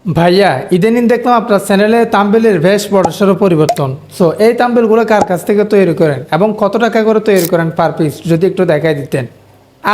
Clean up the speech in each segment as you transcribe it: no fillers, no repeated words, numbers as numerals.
ভাইয়া ইদানিং দেখলাম আপনার চ্যানেলে তাম্বেলের বেশ বড়সড় পরিবর্তন। সো এই তাম্বেলগুলো কার কাছ থেকে তৈরি করেন এবং কত টাকা করে তৈরি করেন পার পিস, যদি একটু দেখাই দিতেন।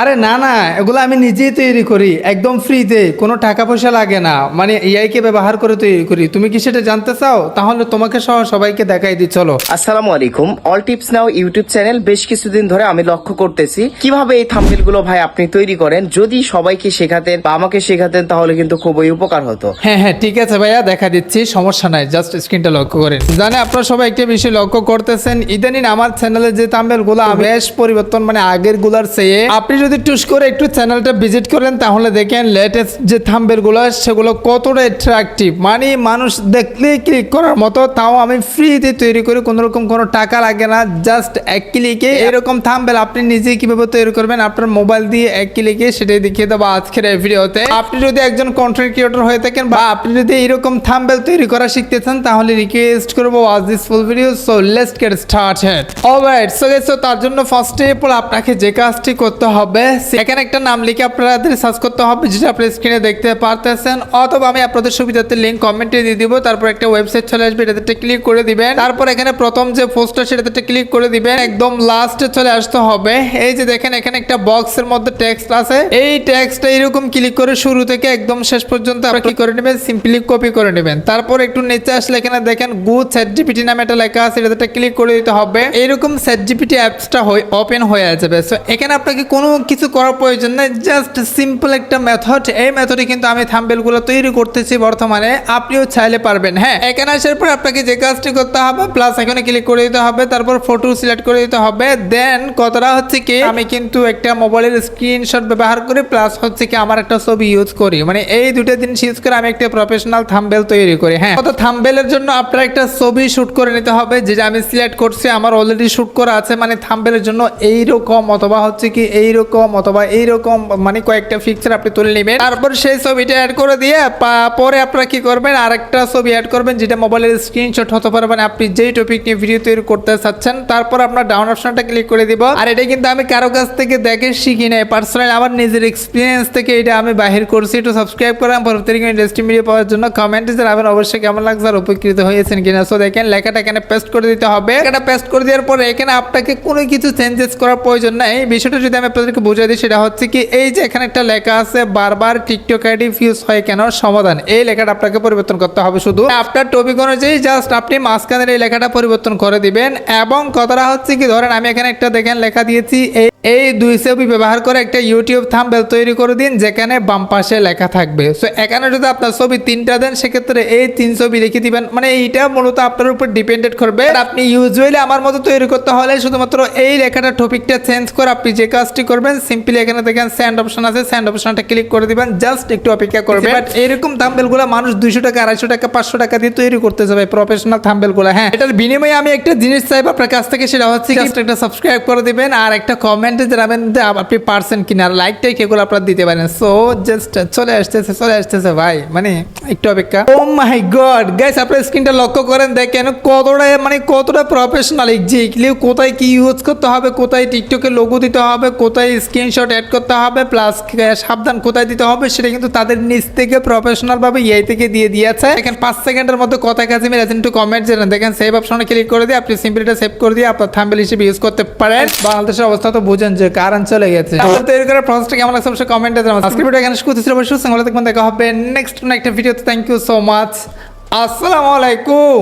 আরে না না, এগুলো আমি নিজেই তৈরি করি একদম ফ্রিতে, কোনো টাকা পয়সা লাগে না, মানে এআইকে ব্যবহার করে তৈরি করি। তুমি কি সেটা জানতে চাও? তাহলে তোমাকে সহ সবাইকে দেখাই দিই, চলো। আসসালামু আলাইকুম। অল টিপস নাও ইউটিউব চ্যানেল বেশ কিছুদিন ধরে আমি লক্ষ্য করতেছি কিভাবে এই থাম্বনেল গুলো ভাই আপনি তৈরি করেন। যদি সবাইকে শেখাতেন বা আমাকে শেখাতেন তাহলে কিন্তু খুবই উপকার হতো। হ্যাঁ হ্যাঁ ঠিক আছে ভাইয়া, দেখা দিচ্ছি, সমস্যা নাই, জাস্ট স্ক্রিনটা লক্ষ্য করেন। জানে আপনারা সবাই একটা বিষয় লক্ষ্য করতেছেন, ইদানিং আমার চ্যানেলে যে থাম্বনেল গুলো বেশ পরিবর্তন, মানে আগের গুলার চেয়ে। আপনি যদি টুস করে একটু চ্যানেলটা ভিজিট করেন তাহলে দেখেন লেটেস্ট যে থাম্বনেল গুলো সেগুলো কতটা অ্যাট্রাকটিভ, মানে মানুষ দেখলে ক্লিক করার মতো। তাও আমি ফ্রিতে তৈরি করি, কোনো রকম কোনো টাকা লাগে না, জাস্ট এক ক্লিকে এরকম থাম্বনেল আপনি নিজে কিভাবে তৈরি করবেন আপনার মোবাইল দিয়ে এক ক্লিকে সেটাই দেখিয়ে দেবো আজকের এই ভিডিওতে। আপনি যদি একজন কন্টেন্ট ক্রিয়েটর হয়ে থাকেন বা আপনি যদি এরকম থাম্বনেল তৈরি করা শিখতে চান তাহলে রিকোয়েস্ট করবো watch this full video. So let's get started. Alright, so guys, তার জন্য ফার্স্ট স্টেপ আপনাকে যে কাজটি করতে হবে, এখানে একটা নাম লিখে আপনাদের সার্চ করতে হবে, যেটা আপনি স্ক্রিনে দেখতে পারতেছেন, অথবা আমি আপনাদের সুবিধার্থে লিঙ্ক কমেন্টে দিয়ে দিব। তারপর একটা ওয়েবসাইট চলে আসবে, এটাতে ক্লিক করে দিবেন। তারপর এখানে প্রথম যে পোস্টটা সেটাতে ক্লিক করে দিবেন, একদম লাস্টে চলে আসতে হবে। এই যে দেখেন এখানে একটা বক্সের মধ্যে টেক্সট আছে, এই টেক্সটটা এরকম ক্লিক করে শুরু থেকে একদম শেষ পর্যন্ত আপনি কি করে নেবেন, সিম্পলি কপি করে নেবেন। তারপর একটু নিচে আসলে এখানে দেখেন গুড চ্যাটজিপিটি নামে একটা লেখা আছে, এটাতে ক্লিক করে দিতে হবে। এইরকম চ্যাটজিপিটি অ্যাপসটা ওপেন হয়ে যাবে। সো এখানে আপনাকে কোনো কিছু করার প্রয়োজন নেই, জাস্ট সিম্পল একটা মেথড। এই মেথডে কিন্তু আমি থাম্বনেলগুলো তৈরি করতেছি বর্তমানে, আপনিও চাইলে পারবেন। হ্যাঁ, এখানে আসার পর আপনাকে যে কাজটি করতে হবে, প্লাস এখানে ক্লিক করে দিতে হবে, তারপর ফটো সিলেক্ট করে দিতে হবে। দেন কথাটা হচ্ছে কি, আমি কিন্তু একটা মোবাইলের স্ক্রিনশট ব্যবহার করি, প্লাস হচ্ছে কি আমার একটা ছবি ইউজ করি, মানে এই দুটো জিনিস ইউজ করে আমি একটা প্রফেশনাল থাম্বনেল তৈরি করি। হ্যাঁ, তো থাম্বনেলের জন্য আপনার একটা ছবি শুট করে নিতে হবে, যেটা আমি সিলেক্ট করছি, আমার অলরেডি শুট করা আছে। মানে থাম্বনেলের জন্য এইরকম অথবা হচ্ছে কি এইরকম অথবা এইরকম, মানে কয়েকটা পিকচার আপনি তুলে নেবেন। তারপর সেই ছবিটা অ্যাড করে দিয়ে পরে আপনারা কি করবেন, আরেকটা ছবি অ্যাড করবেন যেটা মোবাইলের স্ক্রিনশট হতে পারে, মানে আপনি যেই টপিক নিয়ে ভিডিও তৈরি করতে চাচ্ছেন। তারপর আপনার ডাউন অপশনটা ক্লিক করে দিব। আর এটা কিন্তু আমি কারো কাছ থেকে দেখে শিখি নাই, পার্সোনালি আমার নিজের এক্সপিরিয়েন্স থেকে এটা আমি বাহির করছি। একটু সাবস্ক্রাইব করেন পরবর্তী ইন্টারেস্টিং ভিডিও পাওয়ার জন্য। কমেন্টে জানাবেন অবশ্যই কেমন লাগছে আর উপকৃত হয়েছেন কিনা। সো দেখেন লেখাটা এখানে পেস্ট করে দিতে হবে। লেখাটা পেস্ট করে দেওয়ার পরে এখানে আপনাকে কোনো কিছু চেঞ্জেস করার প্রয়োজন নাই। এই বিষয়টা যদি আমি আপনাদেরকে বুঝিয়ে দিই, সেটা হচ্ছে কি, এই যে এখানে একটা লেখা আছে বারবার টিকটক আইডি ফিউজ হয় কেন সমাধান, এই লেখাটা আপনাকে পরিবর্তন করতে হবে। শুধু আপনার টপিক অনুযায়ী জাস্ট আপনি মাঝখানের এই লেখাটা পরিবর্তন করে দিবেন। এবং কথাটা হচ্ছে কি, ধরেন আমি এখানে একটা দেখেন লেখা দিয়েছি, এই দুই ছবি ব্যবহার করে একটা ইউটিউব থাম্বনেল তৈরি করে দিন যেখানে বাম পাশে লেখা থাকবে। সো এখানে যদি আপনার ছবি তিনটা দেন সেক্ষেত্রে এই তিন ছবি লিখে দিবেন। মানে এইটা মূলত আপনার উপর ডিপেন্ডেন্ট করবে। আপনি ইউজুয়ালি আমার মতো তৈরি করতে হলে শুধুমাত্র এই লেখাটা টপিকটা চেঞ্জ করে আপনি যে কাজটি করবেন, সিম্পলি এখানে দেখেন সেন্ড অপশন আছে, সেন্ড অপশনটা ক্লিক করে দিবেন, জাস্ট একটু অপেক্ষা করবেন। বাট এরকম থাম্বনেলগুলো মানুষ 200 টাকা 250 টাকা 500 টাকা দিয়ে তৈরি করতে যাবে, প্রফেশনাল থাম্বনেলগুলো। হ্যাঁ, এটার বিনিময়ে আমি একটা জিনিস চাইবো আপনার কাছ থেকে, সেটা হচ্ছে জাস্ট একটা সাবস্ক্রাইব করে দিবেন আর একটা কমেন্ট জানাবেন যে আপনি পারছেন কিনা, আর লাইকটাই কেগুলো আপনারা দিতে পারেন। সো জাস্ট চলে আসতেছে ভাই, মানে একটু অপেক্ষা। ও মাই গড গাইস, আপনার স্ক্রিনটা লক্ষ্য করেন, দেখেন কতটা প্রফেশনাল। এক্স্যাক্টলি কোথায় কি ইউজ করতে হবে, কোথায় টিকটকে লোগো দিতে হবে, কোথায় স্ক্রিনশট অ্যাড করতে হবে, প্লাস সাবধান কোথায় দিতে হবে, সেটা কিন্তু তাদের নিচ থেকে প্রফেশনাল ভাবে ইয়ে থেকে দিয়ে দিয়েছে। দেখেন 5 সেকেন্ডের মধ্যে কথা কাজে মিলেছেন, একটু কমেন্ট জানান। দেখেন সেভ অপশনে ক্লিক করে দিয়ে আপনি সিম্পলি এটা সেভ করে দিয়ে আপনার থাম্বনেল হিসেবে ইউজ করতে পারেন। বাংলাদেশের অবস্থা তো বুঝেন যে কারণ চলে গেছে। আপনাদের তৈরি করার প্রসেসটা কেমন লাগছে অবশ্যই কমেন্টে জানাবেন। আজকের ভিডিও এখানে শেষ করতেছি, অবশ্যই দেখা হবে নেক্সট একটা ভিডিওতে। Thank you so much. আসসালামু আলাইকুম।